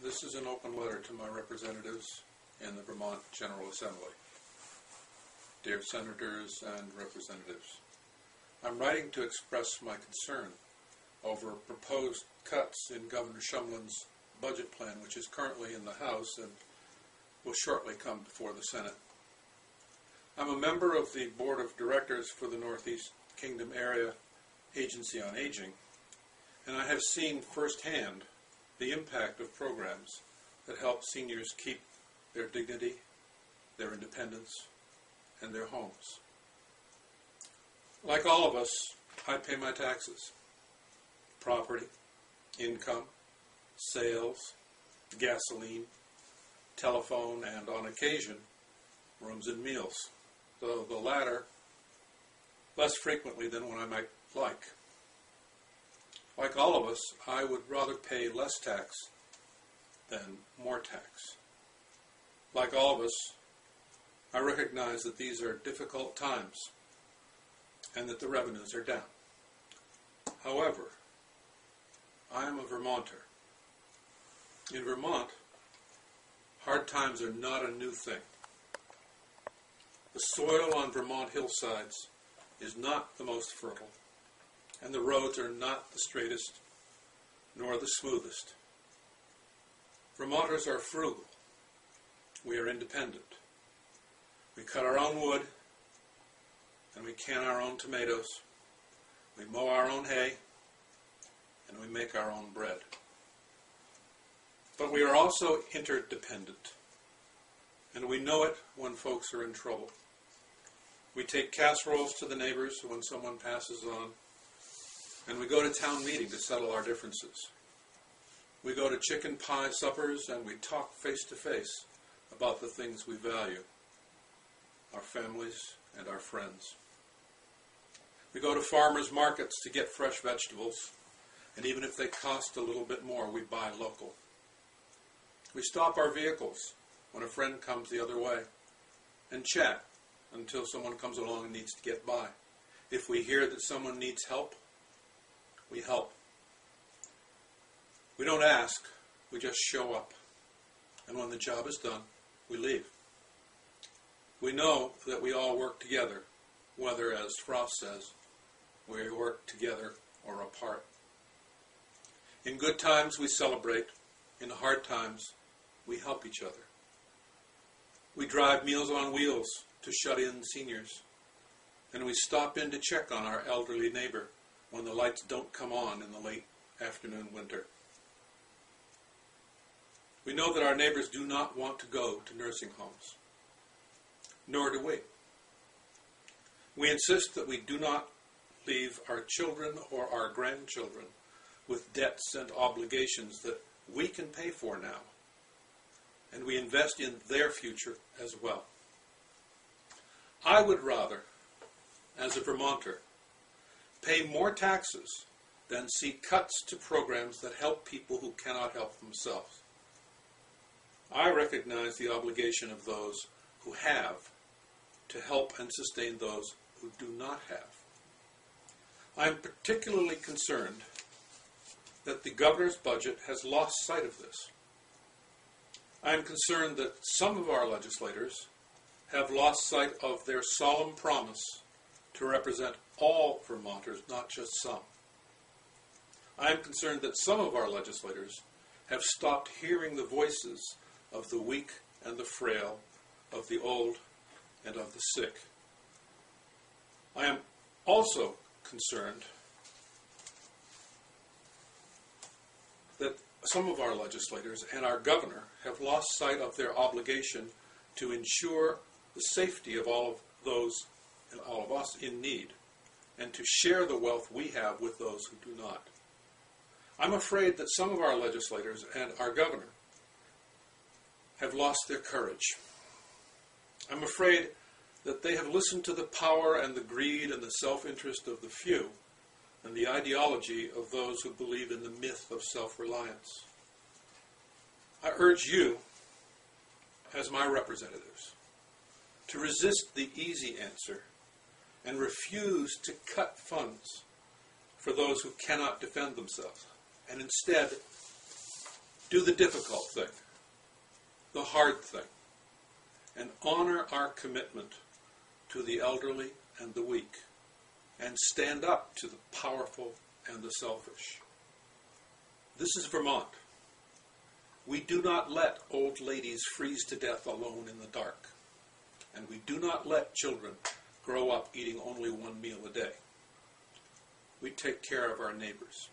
This is an open letter to my representatives in the Vermont General Assembly. Dear Senators and Representatives, I'm writing to express my concern over proposed cuts in Governor Shumlin's budget plan, which is currently in the House and will shortly come before the Senate. I'm a member of the Board of Directors for the Northeast Kingdom Area Agency on Aging, and I have seen firsthand the impact of programs that help seniors keep their dignity, their independence, and their homes. Like all of us, I pay my taxes, property, income, sales, gasoline, telephone, and on occasion, rooms and meals, though the latter less frequently than what I might like. Like all of us, I would rather pay less tax than more tax. Like all of us, I recognize that these are difficult times and that the revenues are down. However, I am a Vermonter. In Vermont, hard times are not a new thing. The soil on Vermont hillsides is not the most fertile, and the roads are not the straightest nor the smoothest. Vermonters are frugal. We are independent. We cut our own wood, and we can our own tomatoes. We mow our own hay, and we make our own bread. But we are also interdependent, and we know it when folks are in trouble. We take casseroles to the neighbors when someone passes on, and we go to town meeting to settle our differences. We go to chicken pie suppers, and we talk face to face about the things we value, our families and our friends. We go to farmers' markets to get fresh vegetables, and even if they cost a little bit more, we buy local. We stop our vehicles when a friend comes the other way and chat until someone comes along and needs to get by. If we hear that someone needs help, we help. We don't ask, we just show up. And when the job is done, we leave. We know that we all work together, whether, as Frost says, we work together or apart. In good times, we celebrate. In hard times, we help each other. We drive Meals on Wheels to shut-in seniors, and we stop in to check on our elderly neighbor when the lights don't come on in the late afternoon winter. We know that our neighbors do not want to go to nursing homes, nor do we. We insist that we do not leave our children or our grandchildren with debts and obligations that we can pay for now, and we invest in their future as well. I would rather, as a Vermonter, pay more taxes than see cuts to programs that help people who cannot help themselves. I recognize the obligation of those who have to help and sustain those who do not have. I am particularly concerned that the governor's budget has lost sight of this. I am concerned that some of our legislators have lost sight of their solemn promise to represent all Vermonters, not just some. I am concerned that some of our legislators have stopped hearing the voices of the weak and the frail, of the old and of the sick. I am also concerned that some of our legislators and our governor have lost sight of their obligation to ensure the safety of all of those and all of us in need, and to share the wealth we have with those who do not. I'm afraid that some of our legislators and our governor have lost their courage. I'm afraid that they have listened to the power and the greed and the self-interest of the few and the ideology of those who believe in the myth of self-reliance. I urge you, as my representatives, to resist the easy answer and refuse to cut funds for those who cannot defend themselves, and instead do the difficult thing, the hard thing, and honor our commitment to the elderly and the weak, and stand up to the powerful and the selfish. This is Vermont. We do not let old ladies freeze to death alone in the dark, and we do not let children grow up eating only one meal a day. We take care of our neighbors.